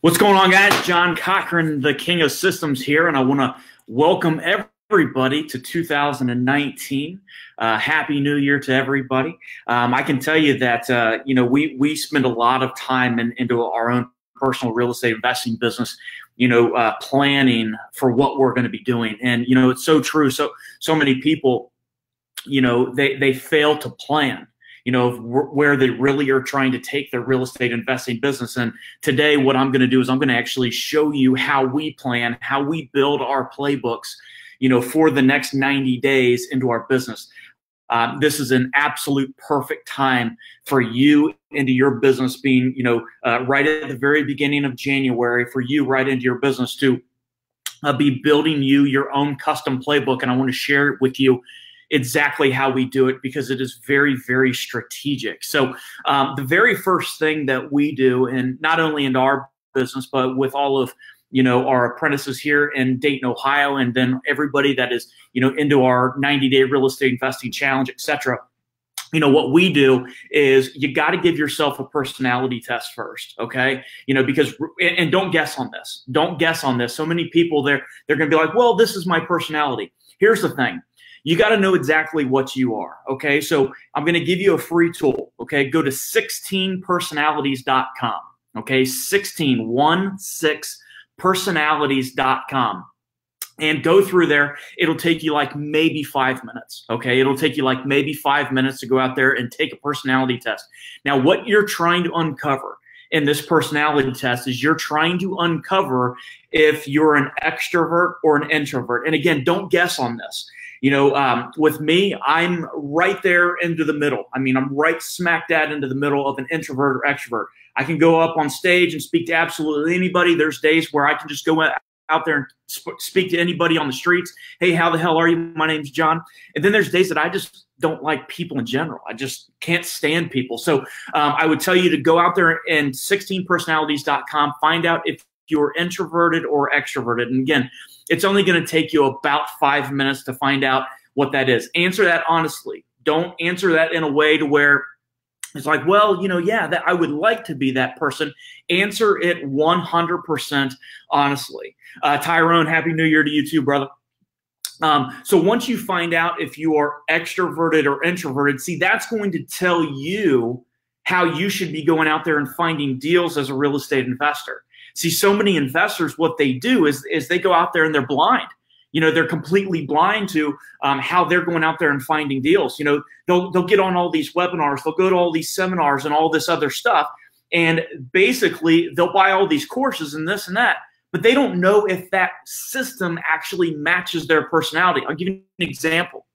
What's going on, guys? John Cochran, the King of Systems here, and I want to welcome everybody to 2019. Happy New Year to everybody. I can tell you that we spend a lot of time into our own personal real estate investing business, planning for what we're going to be doing, and it's so true. So many people, they fail to plan. Where they really are trying to take their real estate investing business. And today what I'm going to do is I'm going to actually show you how we plan, how we build our playbooks, for the next 90 days into our business. This is an absolute perfect time for you into your business being, right at the very beginning of January, for you right into your business to be building you your own custom playbook. And I want to share it with you exactly how we do it, because it is very, very strategic. So the very first thing that we do, and not only in our business, but with all of our apprentices here in Dayton, Ohio, and then everybody that is into our 90-day real estate investing challenge, etc. What we do is you got to give yourself a personality test first, okay? Because and don't guess on this. Don't guess on this. So many people they're going to be like, well, this is my personality. Here's the thing. You got to know exactly what you are, okay? So I'm going to give you a free tool, okay? Go to 16personalities.com, okay? 16personalities.com. And go through there. It'll take you like maybe 5 minutes, okay? It'll take you like maybe 5 minutes to go out there and take a personality test. Now, what you're trying to uncover in this personality test is you're trying to uncover if you're an extrovert or an introvert. And again, don't guess on this. With me, I'm right there into the middle. I mean, I'm right smack dab into the middle of an introvert or extrovert. I can go up on stage and speak to absolutely anybody. There's days where I can just go out there and speak to anybody on the streets. Hey, how the hell are you? My name's John. And then there's days that I just don't like people in general. I just can't stand people. So I would tell you to go out there and 16personalities.com, find out if you're introverted or extroverted. And again, it's only going to take you about 5 minutes to find out what that is. Answer that honestly. Don't answer that in a way to where it's like, well, yeah, that I would like to be that person. Answer it 100% honestly. Tyrone, Happy New Year to you too, brother. So once you find out if you are extroverted or introverted, see, that's going to tell you how you should be going out there and finding deals as a real estate investor. See, so many investors, what they do is they go out there and they're blind. They're completely blind to how they're going out there and finding deals. They'll get on all these webinars, they'll go to all these seminars and all this other stuff. And basically they'll buy all these courses and this and that, but they don't know if that system actually matches their personality. I'll give you an example.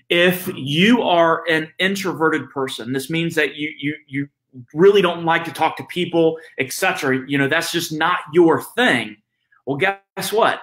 If you are an introverted person, this means that you really don't like to talk to people, etc. That's just not your thing. Well, guess what?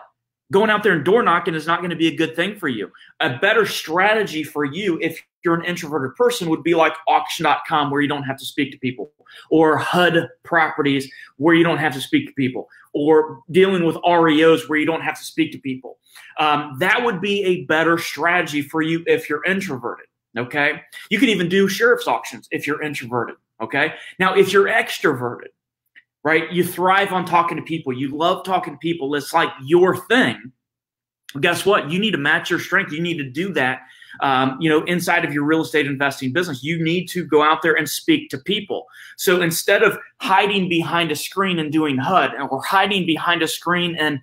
Going out there and door knocking is not going to be a good thing for you. A better strategy for you, if you're an introverted person, would be like auction.com, where you don't have to speak to people, or HUD properties where you don't have to speak to people, or dealing with REOs where you don't have to speak to people. That would be a better strategy for you if you're introverted, okay? You can even do sheriff's auctions if you're introverted. Okay. Now, if you're extroverted, right, you thrive on talking to people. You love talking to people. It's like your thing. Guess what? You need to match your strength. You need to do that, inside of your real estate investing business. You need to go out there and speak to people. So instead of hiding behind a screen and doing HUD, or hiding behind a screen and,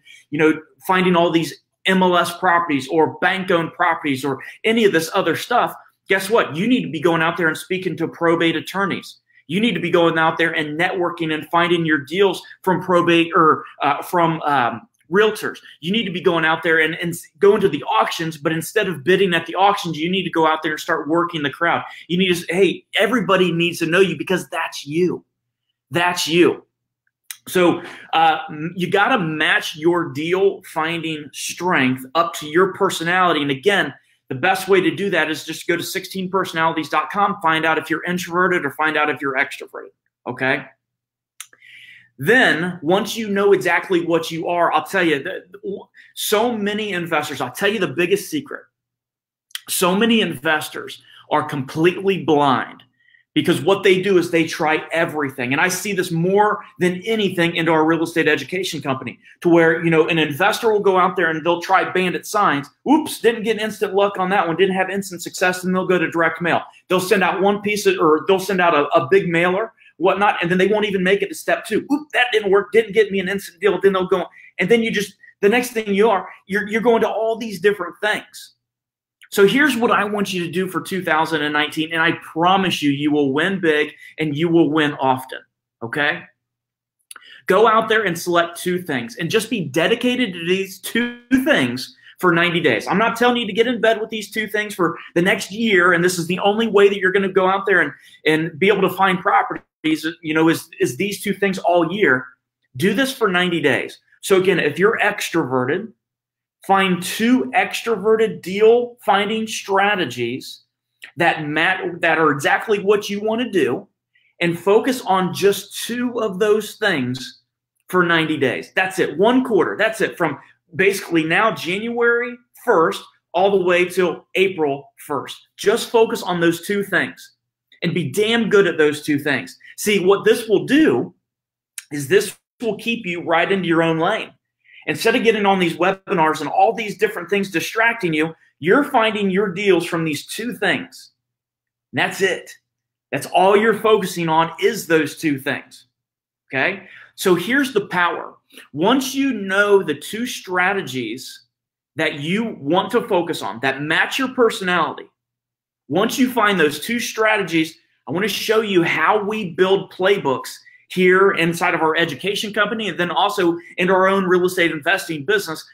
finding all these MLS properties or bank-owned properties or any of this other stuff, guess what? You need to be going out there and speaking to probate attorneys. You need to be going out there and networking and finding your deals from probate or from realtors. You need to be going out there and going to the auctions, but instead of bidding at the auctions, you need to go out there and start working the crowd. You need to, hey, everybody needs to know you, because that's you. That's you. So you got to match your deal finding strength up to your personality. And again, the best way to do that is just go to 16personalities.com, find out if you're introverted or find out if you're extroverted, okay? Then once you know exactly what you are, I'll tell you, so many investors, I'll tell you the biggest secret. So many investors are completely blind Because what they do is they try everything. And I see this more than anything into our real estate education company, to where, you know, an investor will go out there and they'll try bandit signs. Oops, didn't get instant luck on that one, didn't have instant success, and they'll go to direct mail. They'll send out one piece of, or they'll send out a big mailer, whatnot, and then they won't even make it to step 2. Oop, that didn't work, didn't get me an instant deal. Then they'll go, and then you just, the next thing you're going to all these different things. So here's what I want you to do for 2019, and I promise you, you will win big and you will win often, okay? Go out there and select 2 things and just be dedicated to these 2 things for 90 days. I'm not telling you to get in bed with these 2 things for the next year, and this is the only way that you're going to go out there and be able to find properties, you know, is these 2 things all year. Do this for 90 days. So again, if you're extroverted, find 2 extroverted deal finding strategies that are exactly what you want to do, and focus on just 2 of those things for 90 days. That's it. 1 quarter. That's it. From basically now January 1st all the way till April 1st. Just focus on those 2 things and be damn good at those 2 things. See, what this will do is this will keep you right into your own lane. Instead of getting on these webinars and all these different things distracting you, you're finding your deals from these 2 things. And that's it. That's all you're focusing on, is those 2 things. Okay? So here's the power. Once you know the 2 strategies that you want to focus on that match your personality, once you find those 2 strategies, I want to show you how we build playbooks here inside of our education company, and then also into our own real estate investing business.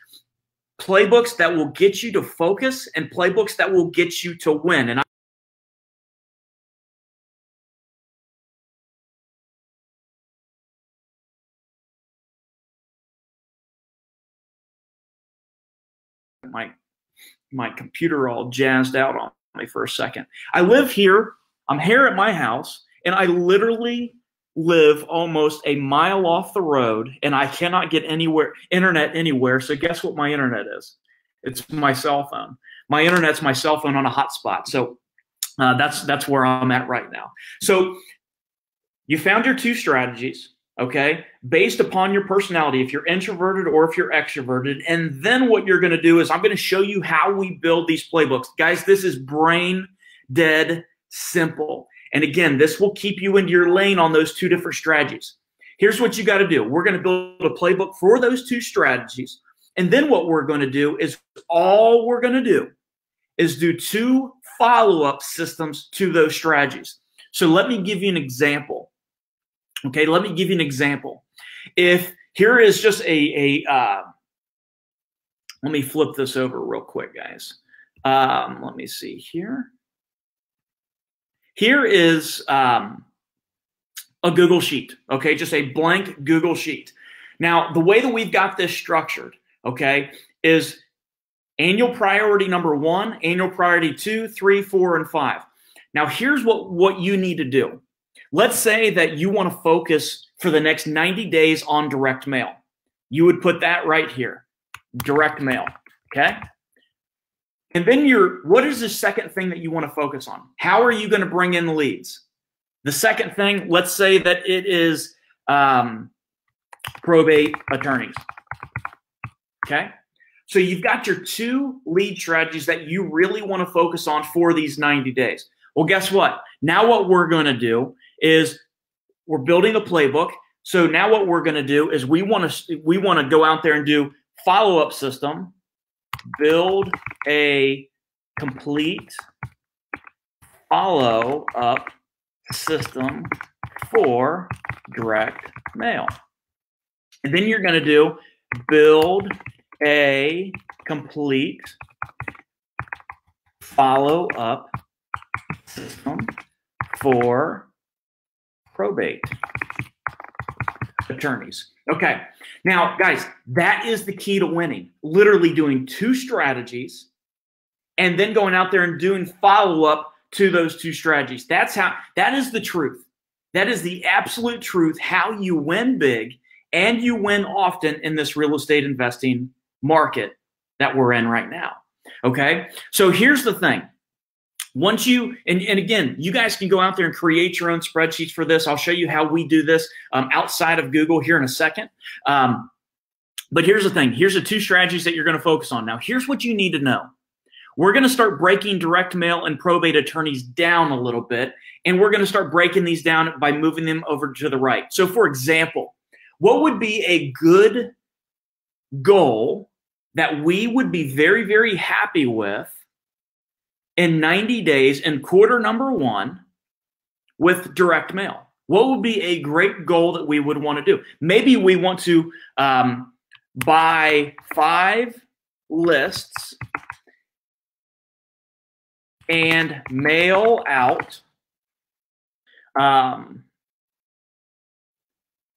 Playbooks that will get you to focus, and playbooks that will get you to win. And my computer all jazzed out on me for a second. I live here. I'm here at my house, and I literally live almost a mile off the road, and I cannot get internet anywhere. So guess what my internet is? It's my cell phone. My internet's my cell phone on a hotspot. So that's where I'm at right now. So you found your 2 strategies, okay, based upon your personality, if you're introverted or if you're extroverted. And then what you're going to do is I'm going to show you how we build these playbooks. Guys, this is brain dead simple. And again, this will keep you into your lane on those 2 different strategies. Here's what you got to do. We're going to build a playbook for those 2 strategies. And then what we're going to do is, all we're going to do is do 2 follow-up systems to those strategies. So let me give you an example. Okay, let me give you an example. If here is just let me flip this over real quick, guys. Let me see here. Here is a Google Sheet, okay, just a blank Google Sheet. Now, the way that we've got this structured, okay, is annual priority number 1, annual priority 2, 3, 4, and 5. Now, here's what you need to do. Let's say that you want to focus for the next 90 days on direct mail. You would put that right here, direct mail, okay? And then what is the second thing that you want to focus on? How are you going to bring in leads? The second thing, let's say that it is probate attorneys. Okay? So you've got your 2 lead strategies that you really want to focus on for these 90 days. Well, guess what? Now what we're going to do is we're building a playbook. So now what we're going to do is we want to go out there and do follow-up system, build a complete follow-up system for direct mail. And then you're going to do build a complete follow-up system for probate attorneys. Okay. Now, guys, that is the key to winning. Literally doing 2 strategies and then going out there and doing follow-up to those 2 strategies. That is the truth. That is the absolute truth, how you win big and you win often in this real estate investing market that we're in right now. Okay. So here's the thing. once you, and again, you guys can go out there and create your own spreadsheets for this. I'll show you how we do this outside of Google here in a second. But here's the thing. Here's the two strategies that you're going to focus on. Now, here's what you need to know. We're going to start breaking direct mail and probate attorneys down a little bit, and we're going to start breaking these down by moving them over to the right. So, for example, what would be a good goal that we would be very, very happy with in 90 days in quarter number 1 with direct mail? What would be a great goal that we would want to do? Maybe we want to buy 5 lists and mail out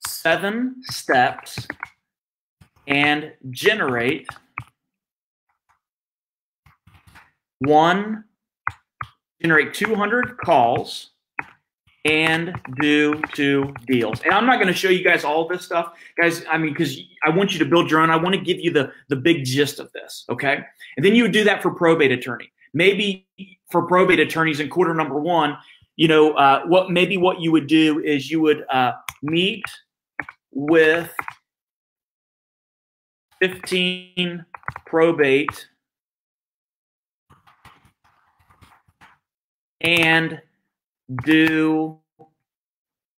7 steps and generate 200 calls and do 2 deals. And I'm not going to show you guys all this stuff, guys. I mean, because I want you to build your own. I want to give you the big gist of this, okay? And then you would do that for probate attorney. Maybe for probate attorneys in quarter number 1, you know, what you would do is you would meet with 15 probate and do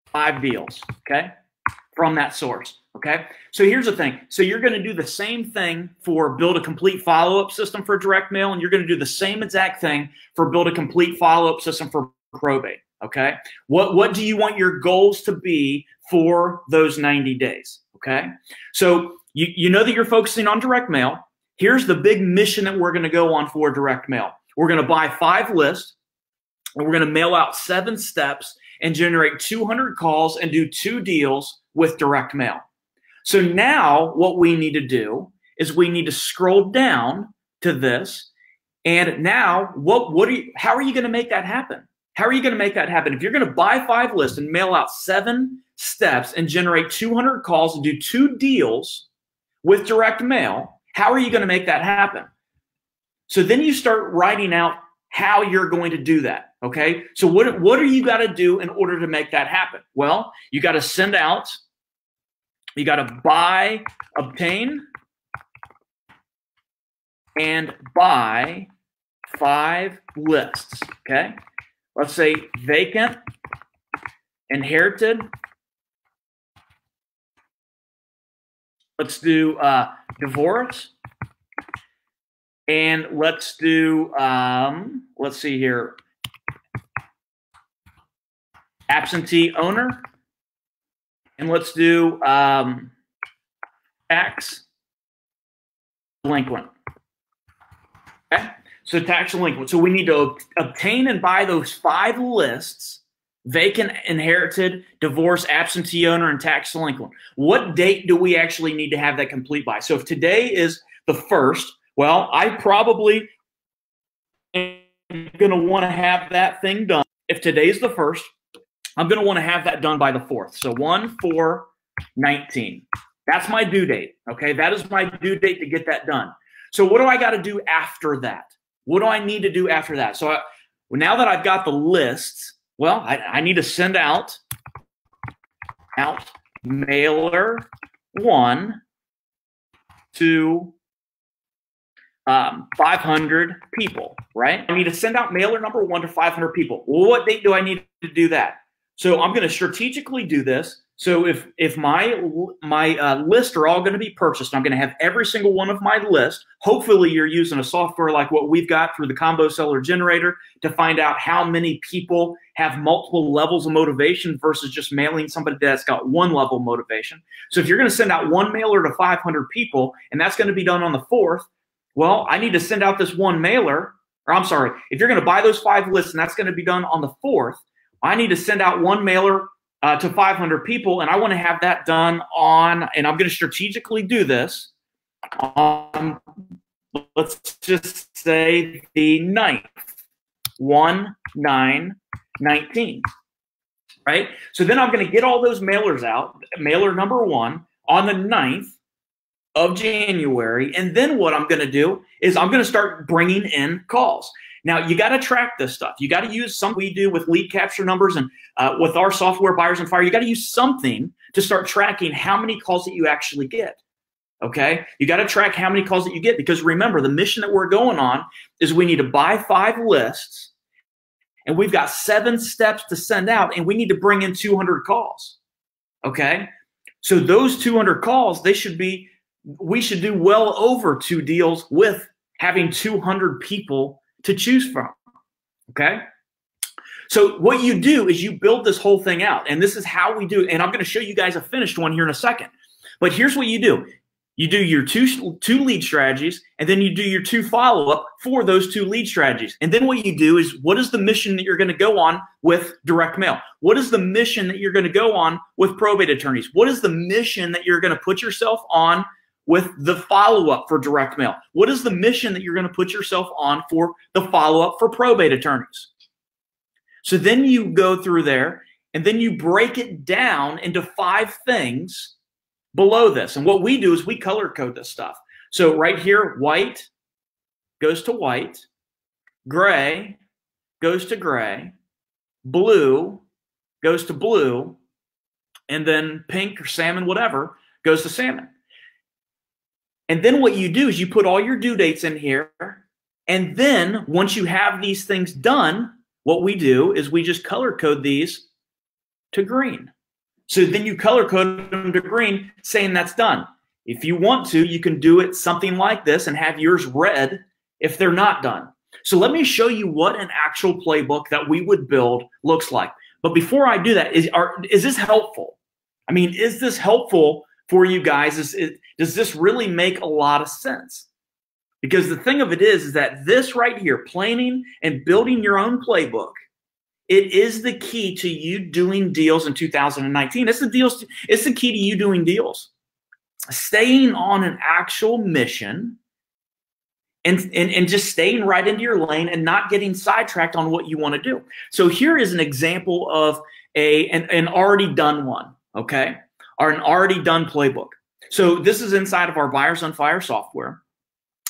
5 deals, okay, from that source, okay? So here's the thing. So you're going to do the same thing for build a complete follow-up system for direct mail, and you're going to do the same exact thing for build a complete follow-up system for probate, okay? What do you want your goals to be for those 90 days, okay? So you know that you're focusing on direct mail. Here's the big mission that we're going to go on for direct mail. We're going to buy 5 lists, and we're going to mail out 7 steps and generate 200 calls and do 2 deals with direct mail. So now what we need to do is we need to scroll down to this. And now how are you going to make that happen? How are you going to make that happen? If you're going to buy 5 lists and mail out 7 steps and generate 200 calls and do 2 deals with direct mail, how are you going to make that happen? So then you start writing out how you're going to do that, okay? So what are you got to do in order to make that happen? Well, you got to send out, you got to buy, obtain, and buy 5 lists, okay? Let's say vacant, inherited. Let's do divorce. And let's do, let's see here, absentee owner. And let's do tax delinquent. Okay? So tax delinquent. So we need to obtain and buy those 5 lists: vacant, inherited, divorce, absentee owner, and tax delinquent. What date do we actually need to have that complete by? So if today is the 1st, well, I probably am going to want to have that thing done. If today's the 1st, I'm going to want to have that done by the 4th. So 1/4/19. That's my due date. Okay, that is my due date to get that done. So what do I got to do after that? What do I need to do after that? So now that I've got the lists, well, I need to send out mailer 1 to 500 people, right? I need to send out mailer number 1 to 500 people. Well, what date do I need to do that? So I'm going to strategically do this. So if my lists are all going to be purchased, I'm going to have every single one of my lists. Hopefully you're using a software like what we've got through the Combo Seller Generator to find out how many people have multiple levels of motivation versus just mailing somebody that's got 1 level of motivation. So if you're going to send out 1 mailer to 500 people, and that's going to be done on the 4th, well, I need to send out this 1 mailer, or I'm sorry, if you're going to buy those 5 lists and that's going to be done on the 4th, I need to send out 1 mailer to 500 people, and I want to have that done on, and I'm going to strategically do this on, let's just say the 9th, 1/9/19, right? So then I'm going to get all those mailers out, mailer number 1 on the 9th of January, and then what I'm going to do is I'm going to start bringing in calls. Now, you got to track this stuff. You got to use something we do with lead capture numbers and with our software, Buyers on Fire. You got to use something to start tracking how many calls that you actually get. Okay? You got to track how many calls that you get, because remember, the mission that we're going on is we need to buy 5 lists, and we've got 7 steps to send out, and we need to bring in 200 calls. Okay? So those 200 calls, we should do well over 2 deals with having 200 people to choose from. Okay? So what you do is you build this whole thing out, and this is how we do it. And I'm going to show you guys a finished one here in a second. But here's what you do. You do your two lead strategies, and then you do your 2 follow-up for those 2 lead strategies. And then what you do is, what is the mission that you're going to go on with direct mail? What is the mission that you're going to go on with probate attorneys? What is the mission that you're going to put yourself on with the follow-up for direct mail? What is the mission that you're going to put yourself on for the follow-up for probate attorneys? So then you go through there, and then you break it down into 5 things below this. And what we do is we color code this stuff. So right here, white goes to white, gray goes to gray, blue goes to blue, and then pink or salmon, whatever, goes to salmon. And then what you do is you put all your due dates in here. And then once you have these things done, what we do is we just color code these to green. So then you color code them to green, saying that's done. If you want to, you can do it something like this and have yours red if they're not done. So let me show you what an actual playbook that we would build looks like. But before I do that, is this helpful? I mean, is this helpful for you guys? Does this really make a lot of sense? Because the thing of it is that this right here, planning and building your own playbook, it is the key to you doing deals in 2019. It's the key to you doing deals. Staying on an actual mission and just staying right into your lane and not getting sidetracked on what you want to do. So here is an example of an already done one, okay? Or an already done playbook. So this is inside of our Buyers on Fire software.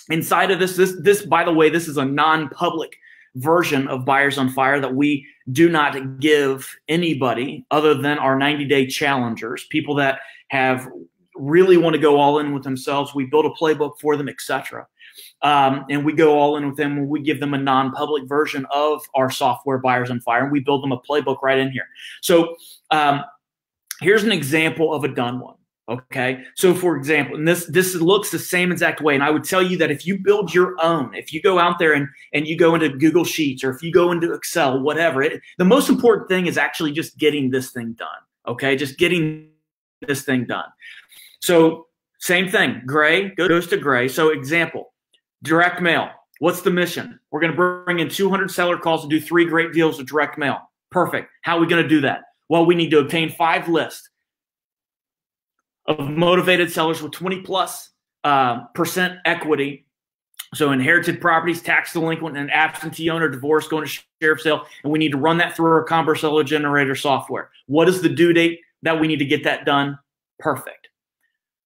Inside of this, by the way, this is a non-public version of Buyers on Fire that we do not give anybody other than our 90-day challengers, people that have really want to go all in with themselves. We build a playbook for them, etc. And we go all in with them, and we give them a non-public version of our software, Buyers on Fire, and we build them a playbook right in here. So here's an example of a done one. Okay, so for example, and this looks the same exact way, and I would tell you that if you build your own, if you go out there and you go into Google Sheets, or if you go into Excel, whatever, the most important thing is actually just getting this thing done. Okay, just getting this thing done. So same thing, gray goes to gray. So example, direct mail. What's the mission? We're going to bring in 200 seller calls and do 3 great deals with direct mail. Perfect. How are we going to do that? Well, we need to obtain 5 lists of motivated sellers with 20+% equity. So inherited properties, tax delinquent, and absentee owner, divorce, going to sheriff's sale. And we need to run that through our Combo Seller Generator software. What is the due date that we need to get that done? Perfect.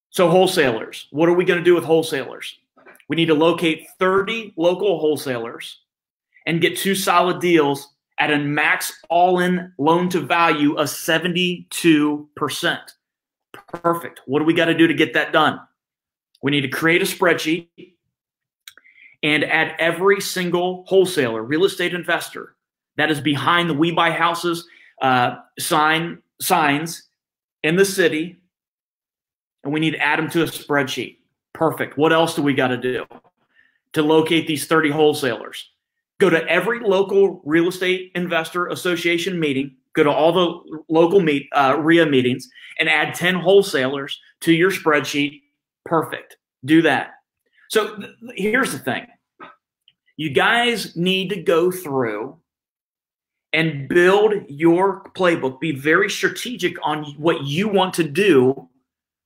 So wholesalers, what are we going to do with wholesalers? We need to locate 30 local wholesalers and get 2 solid deals at a max all-in loan to value of 72%. Perfect. What do we got to do to get that done? We need to create a spreadsheet and add every single wholesaler, real estate investor that is behind the We Buy Houses signs in the city, and we need to add them to a spreadsheet. Perfect. What else do we got to do to locate these 30 wholesalers? Go to every local real estate investor association meeting, go to all the local RIA meetings, and add 10 wholesalers to your spreadsheet. Perfect. Do that. So here's the thing. You guys need to go through and build your playbook. Be very strategic on what you want to do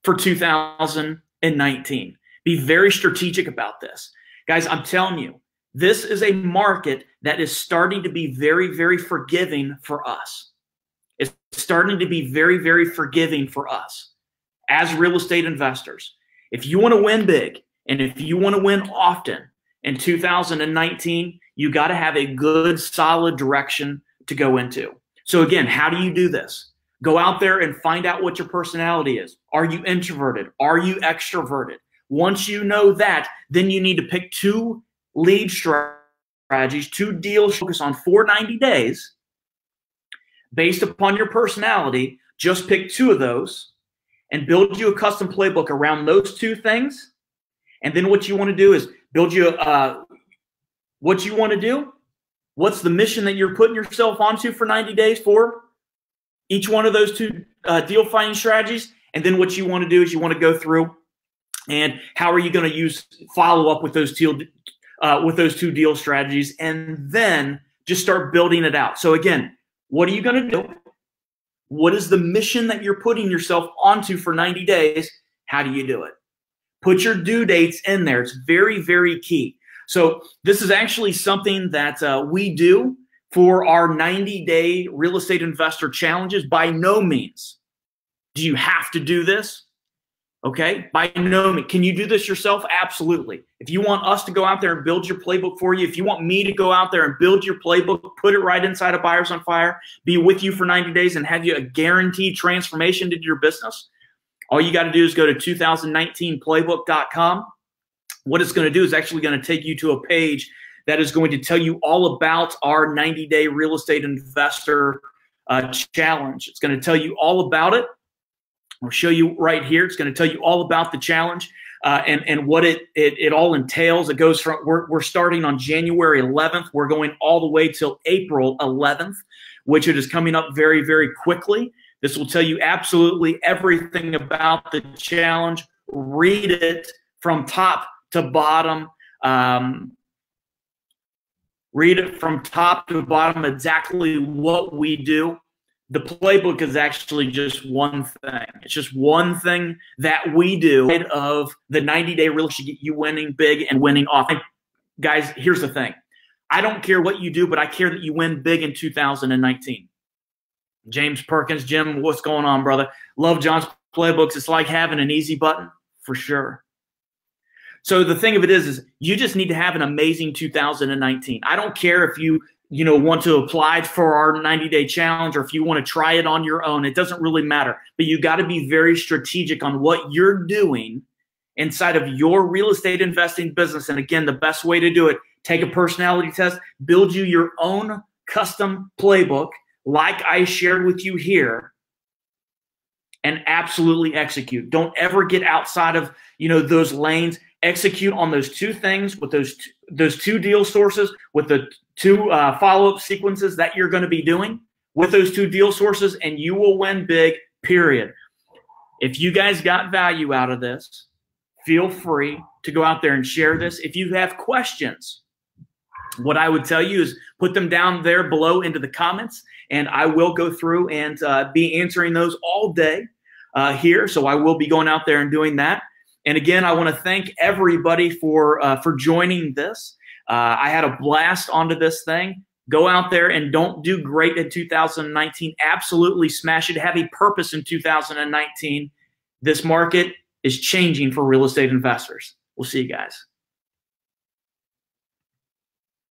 for 2019. Be very strategic about this. Guys, I'm telling you, this is a market that is starting to be very, very forgiving for us. It's starting to be very, very forgiving for us as real estate investors. If you want to win big and if you want to win often in 2019, You got to have a good, solid direction to go into. So again, how do you do this? Go out there and find out what your personality is. Are you introverted? Are you extroverted? Once you know that, then you need to pick 2 lead strategies, 2 deals, focus on for 90 days. Based upon your personality, just pick 2 of those and build you a custom playbook around those 2 things. And then what you want to do is build you what you want to do. What's the mission that you're putting yourself onto for 90 days for each one of those 2 deal finding strategies? And then what you want to do is you want to go through and how are you going to follow up with those 2 deal strategies, and then just start building it out. So again, what are you going to do? What is the mission that you're putting yourself onto for 90 days? How do you do it? Put your due dates in there. It's very, very key. So this is actually something that we do for our 90-day real estate investor challenges. By no means do you have to do this. Okay? By no means. Can you do this yourself? Absolutely. If you want us to go out there and build your playbook for you, if you want me to go out there and build your playbook, put it right inside of Buyers on Fire, be with you for 90 days and have you a guaranteed transformation into your business, all you got to do is go to 2019playbook.com. What it's going to do is actually going to take you to a page that is going to tell you all about our 90-day real estate investor challenge. It's going to tell you all about it. I'll show you right here. It's going to tell you all about the challenge and what it all entails. It goes from, we're starting on January 11th. We're going all the way till April 11th, which it is coming up very, very quickly. This will tell you absolutely everything about the challenge. Read it from top to bottom. Read it from top to bottom, exactly what we do. The playbook is actually just one thing. It's just one thing that we do of the 90-day real estate get you winning big and winning often. Guys, here's the thing. I don't care what you do, but I care that you win big in 2019. James Perkins, Jim, what's going on, brother? Love John's playbooks. It's like having an easy button, for sure. So the thing of it is you just need to have an amazing 2019. I don't care if you want to apply for our 90-day challenge or if you want to try it on your own. It doesn't really matter. But you got to be very strategic on what you're doing inside of your real estate investing business. And again, the best way to do it, take a personality test, build you your own custom playbook like I shared with you here, and absolutely execute. Don't ever get outside of those lanes. Execute on those 2 things with those 2 deal sources, with the 2 follow-up sequences that you're going to be doing with those 2 deal sources, and you will win big, period. If you guys got value out of this, feel free to go out there and share this. If you have questions, what I would tell you is put them down there below into the comments, and I will go through and be answering those all day here. So I will be going out there and doing that. And again, I want to thank everybody for joining this. I had a blast onto this thing. Go out there and don't do great in 2019. Absolutely smash it. Have a purpose in 2019. This market is changing for real estate investors. We'll see you guys.